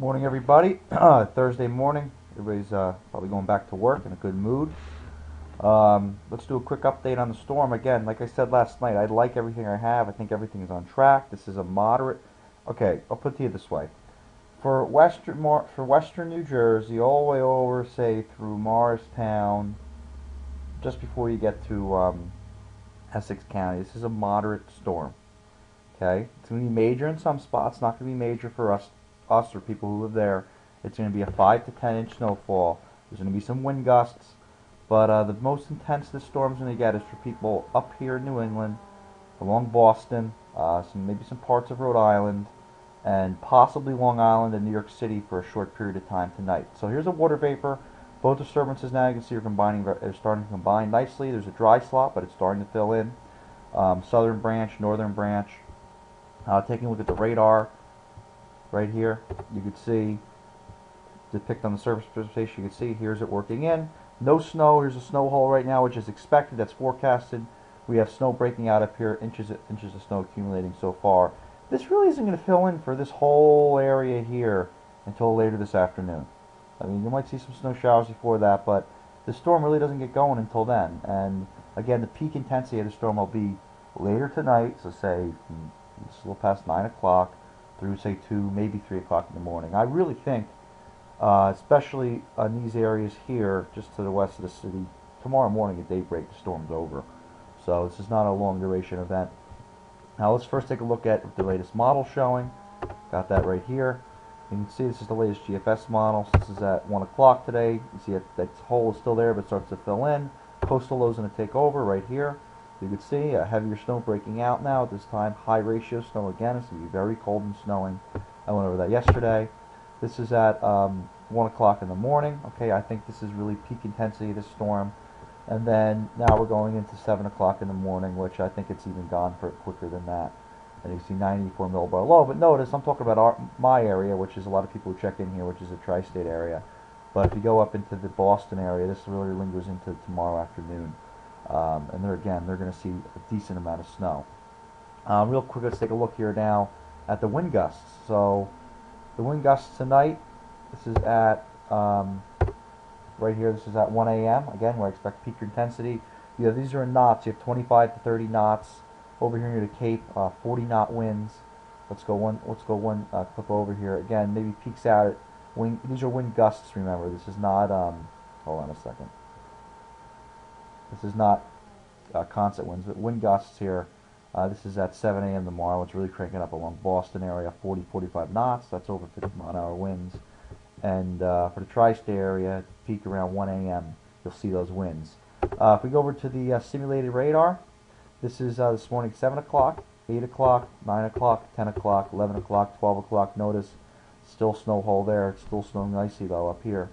Morning, everybody. Thursday morning. Everybody's probably going back to work in a good mood. Let's do a quick update on the storm. Again, like I said last night, I like everything I have. I think everything is on track. This is a moderate. Okay, I'll put it to you this way. For western New Jersey, all the way over, say, through Morristown, just before you get to Essex County, this is a moderate storm. Okay, it's going to be major in some spots. Not going to be major for us or people who live there. It's going to be a 5 to 10 inch snowfall. There's going to be some wind gusts, but the most intense this storm's going to get is for people up here in New England, along Boston, maybe some parts of Rhode Island, and possibly Long Island and New York City for a short period of time tonight. So here's a water vapor. Both disturbances now you can see are starting to combine nicely. There's a dry slot, but it's starting to fill in. Southern branch, northern branch. Taking a look at the radar right here, you can see depicted on the surface precipitation. You can see here's it working in. No snow. Here's a snow hole right now, which is expected. That's forecasted. We have snow breaking out up here, inches of snow accumulating so far. This really isn't going to fill in for this whole area here until later this afternoon. I mean, you might see some snow showers before that, but the storm really doesn't get going until then. And again, the peak intensity of the storm will be later tonight, so say it's a little past 9 o'clock through, say, 2, maybe 3 o'clock in the morning. I really think, especially in these areas here, just to the west of the city, tomorrow morning at daybreak, the storm's over. So this is not a long duration event. Now let's first take a look at the latest model showing. Got that right here. You can see this is the latest GFS model. So this is at 1 o'clock today. You see that hole is still there, but starts to fill in. Coastal low is going to take over right here. You can see heavier snow breaking out now at this time. High ratio snow again. It's going to be very cold and snowing. I went over that yesterday. This is at 1 o'clock in the morning. Okay, I think this is really peak intensity of this storm. And then now we're going into 7 o'clock in the morning, which I think it's even gone for quicker than that. And you see 94 millibar low. But notice I'm talking about my area, which is a lot of people who check in here, which is a tri-state area. But if you go up into the Boston area, this really lingers into tomorrow afternoon. And they're going to see a decent amount of snow. Real quick, let's take a look here now at the wind gusts. So the wind gusts tonight, this is at, right here, this is at 1 a.m. Again, where I expect peak intensity. These are in knots. You have 25 to 30 knots. Over here near the Cape, 40 knot winds. Let's go one clip over here. Again, maybe peaks out at wind. These are wind gusts, remember. This is not, hold on a second. This is not constant winds, but wind gusts here. This is at 7 a.m. tomorrow. It's really cranking up along Boston area, 40, 45 knots. That's over 50 mile-an-hour winds. And for the tri-state area, peak around 1 a.m. You'll see those winds. If we go over to the simulated radar, this is this morning 7 o'clock, 8 o'clock, 9 o'clock, 10 o'clock, 11 o'clock, 12 o'clock. Notice still snow hole there. It's still snowing nicely though up here.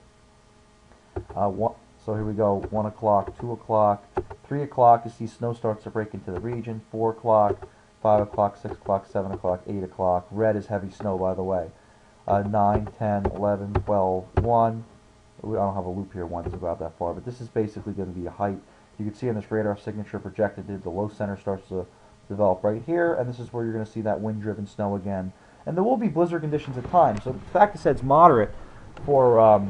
So here we go, 1 o'clock, 2 o'clock, 3 o'clock, you see snow starts to break into the region, 4 o'clock, 5 o'clock, 6 o'clock, 7 o'clock, 8 o'clock. Red is heavy snow, by the way. 9, 10, 11, 12, 1. I don't have a loop here, 1 is about that far, but this is basically going to be a height. You can see on this radar signature projected, the low center starts to develop right here, and this is where you're going to see that wind-driven snow again. And there will be blizzard conditions at times. So the fact that it's moderate for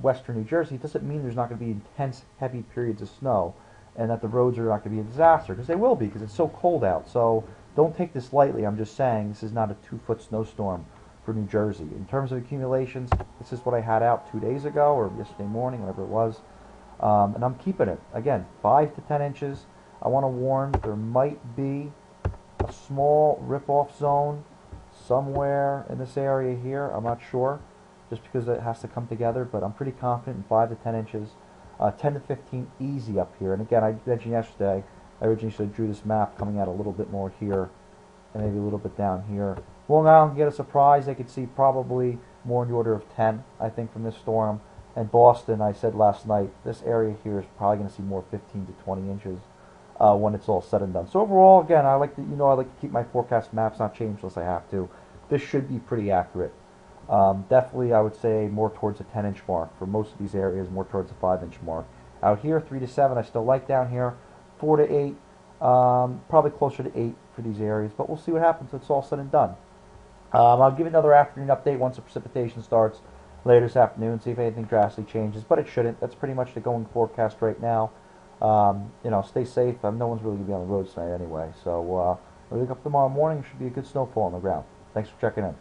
western New Jersey, it doesn't mean there's not going to be intense, heavy periods of snow and that the roads are not going to be a disaster, because they will be, because it's so cold out. So don't take this lightly. I'm just saying this is not a 2-foot snowstorm for New Jersey. In terms of accumulations, this is what I had out 2 days ago or yesterday morning, whatever it was. And I'm keeping it. Again, 5 to 10 inches. I want to warn there might be a small rip-off zone somewhere in this area here. I'm not sure, just because it has to come together, but I'm pretty confident in 5 to 10 inches. 10 to 15 easy up here. And again, I mentioned yesterday, I originally sort of drew this map coming out a little bit more here and maybe a little bit down here. Long Island can get a surprise. They could see probably more in the order of 10, I think, from this storm. And Boston, I said last night, this area here is probably going to see more 15 to 20 inches when it's all said and done. So overall, again, I like to keep my forecast maps not changed unless I have to. This should be pretty accurate. Definitely, I would say more towards the 10-inch mark. For most of these areas, more towards the 5-inch mark. Out here, 3 to 7, I still like down here. 4 to 8, probably closer to 8 for these areas. But we'll see what happens when it's all said and done. I'll give you another afternoon update once the precipitation starts later this afternoon, see if anything drastically changes, but it shouldn't. That's pretty much the going forecast right now. Stay safe. No one's really going to be on the roads tonight anyway. So, wake up tomorrow morning, should be a good snowfall on the ground. Thanks for checking in.